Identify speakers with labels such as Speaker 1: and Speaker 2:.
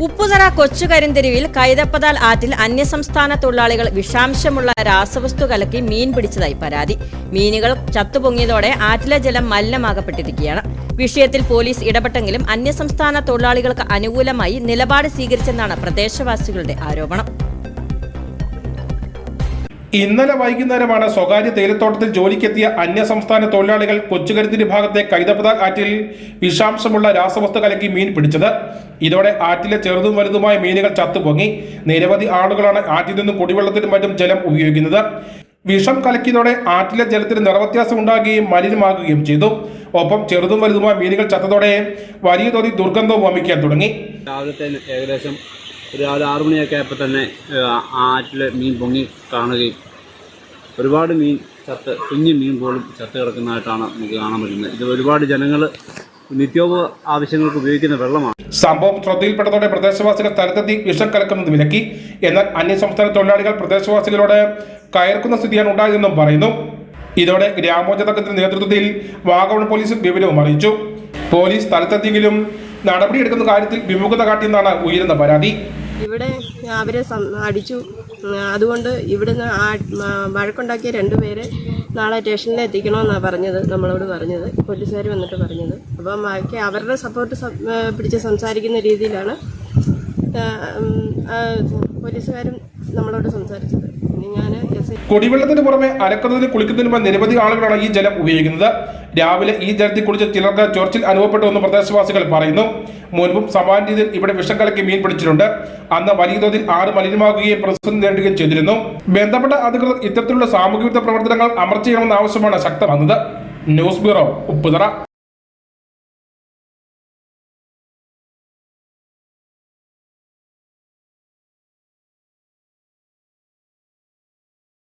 Speaker 1: ഉപ്പുതറ കൊച്ചുകരിന്തെരുവിൽ കൈതപ്പതാൽ ആറ്റിൽ അന്യസംസ്ഥാന തൊഴിലാളികൾ വിഷാംശമുള്ള രാസവസ്തു കലക്കി മീൻ പിടിച്ചതായി പരാതി. മീനുകൾ ചത്തുപൊങ്ങിയതോടെ ആറ്റിലെ ജലം മലിനമാകപ്പെട്ടിരിക്കുകയാണ്. വിഷയത്തിൽ പോലീസ് ഇടപെട്ടെങ്കിലും അന്യസംസ്ഥാന തൊഴിലാളികൾക്ക് അനുകൂലമായി നിലപാട് സ്വീകരിച്ചെന്നാണ് പ്രദേശവാസികളുടെ ആരോപണം.
Speaker 2: ഇന്നലെ വൈകുന്നേരമാണ് സ്വകാര്യ തേയിലത്തോട്ടത്തിൽ ജോലിക്കെത്തിയ അന്യസംസ്ഥാന തൊഴിലാളികൾ കൊച്ചുകരുത്തിരി ഭാഗത്തെ കൈതപ്പതാൽ ആറ്റിൽ വിഷാംശമുള്ള രാസവസ്തു കലക്കി മീൻ പിടിച്ചത്. ഇതോടെ ആറ്റിലെ ചെറുതും വലുതുമായ മീനുകൾ ചത്തുപൊങ്ങി. നിരവധി ആളുകളാണ് ആറ്റിൽ നിന്നും കുടിവെള്ളത്തിനും മറ്റും ജലം ഉപയോഗിക്കുന്നത്. വിഷം കലക്കിയതോടെ ആറ്റിലെ ജലത്തിന് നിറവ്യത്യാസം ഉണ്ടാകുകയും മലിനമാകുകയും ചെയ്തു. ഒപ്പം ചെറുതും വലുതുമായ മീനുകൾ ചത്തതോടെ വലിയ തോതിൽ ദുർഗന്ധവും വമിക്കാൻ തുടങ്ങി.
Speaker 3: രാവിലത്തെ ഏകദേശം ഒരു 6 മണിയൊക്കെ ആയപ്പോൾ തന്നെ ആറ്റിൽ മീൻ പൊങ്ങി കാണുകയും ഒരുപാട് മീൻ കുഞ്ഞു മീൻ പോലും ചത്ത് കിടക്കുന്നതായിട്ടാണ് നമുക്ക് കാണാൻ പറ്റുന്നത്. ഇത് ഒരുപാട് ജനങ്ങൾ നിത്യോപ ആവശ്യങ്ങൾക്ക് ഉപയോഗിക്കുന്ന വെള്ളമാണ്.
Speaker 2: സംഭവം ശ്രദ്ധയിൽപ്പെട്ടതോടെ പ്രദേശവാസികൾ സ്ഥലത്തെത്തി വിഷം കലക്കുന്നത് വിലക്കി. എന്നാൽ അന്യസംസ്ഥാന തൊഴിലാളികൾ പ്രദേശവാസികളോട് കയർക്കുന്ന സ്ഥിതിയാണ് ഉണ്ടായതെന്നും പറയുന്നു. ഇതോടെ ഗ്രാമോന്നതത്തിന്റെ നേതൃത്വത്തിൽ വാഗമൺ പോലീസ് വിവരവും അറിയിച്ചു. പോലീസ് സ്ഥലത്തെത്തിയെങ്കിലും നടപടിയെടുക്കുന്ന കാര്യത്തിൽ വിമുഖത കാട്ടിയെന്നാണ് ഉയരുന്ന പരാതി.
Speaker 4: ഇവിടെ അവരെ അടിച്ചു. അതുകൊണ്ട് ഇവിടുന്ന് വഴക്കുണ്ടാക്കിയ 2 പേരെ നാളെ സ്റ്റേഷനിൽ എത്തിക്കണമെന്നാണ് പറഞ്ഞത്, നമ്മളോട് പറഞ്ഞത്, പോലീസുകാർ വന്നിട്ട് പറഞ്ഞത്. അപ്പം ബാക്കി അവരുടെ സപ്പോർട്ട് പിടിച്ച് സംസാരിക്കുന്ന രീതിയിലാണ് പോലീസുകാരും നമ്മളോട് സംസാരിച്ചത്.
Speaker 2: കുടിവെള്ളത്തിന് പുറമെ അലക്കുന്നതിന് കുളിക്കുന്നതിനുമായി നിരവധി ആളുകളാണ് ഈ ജലം ഉപയോഗിക്കുന്നത്. രാവിലെ ഈ ജലത്തിൽ കുടിച്ച് ചിലർക്ക് ചൊറിച്ചിൽ അനുഭവപ്പെട്ടുവെന്ന് പ്രദേശവാസികൾ പറയുന്നു. മുൻപും സമാന രീതിയിൽ ഇവിടെ വിഷം കലക്കി മീൻ പിടിച്ചിട്ടുണ്ട്. അന്ന് വലിയ തോതിൽ ആറ് മലിനമാകുകയും പ്രതിസന്ധി നേരിടുകയും ചെയ്തിരുന്നു. ബന്ധപ്പെട്ട അധികൃതർ ഇത്തരത്തിലുള്ള സാമൂഹ്യ വിരുദ്ധ പ്രവർത്തനങ്ങൾ അമർച്ച ചെയ്യണമെന്ന ആവശ്യമാണ് ശക്തമാകുന്നത്. News bureau, Upputhara.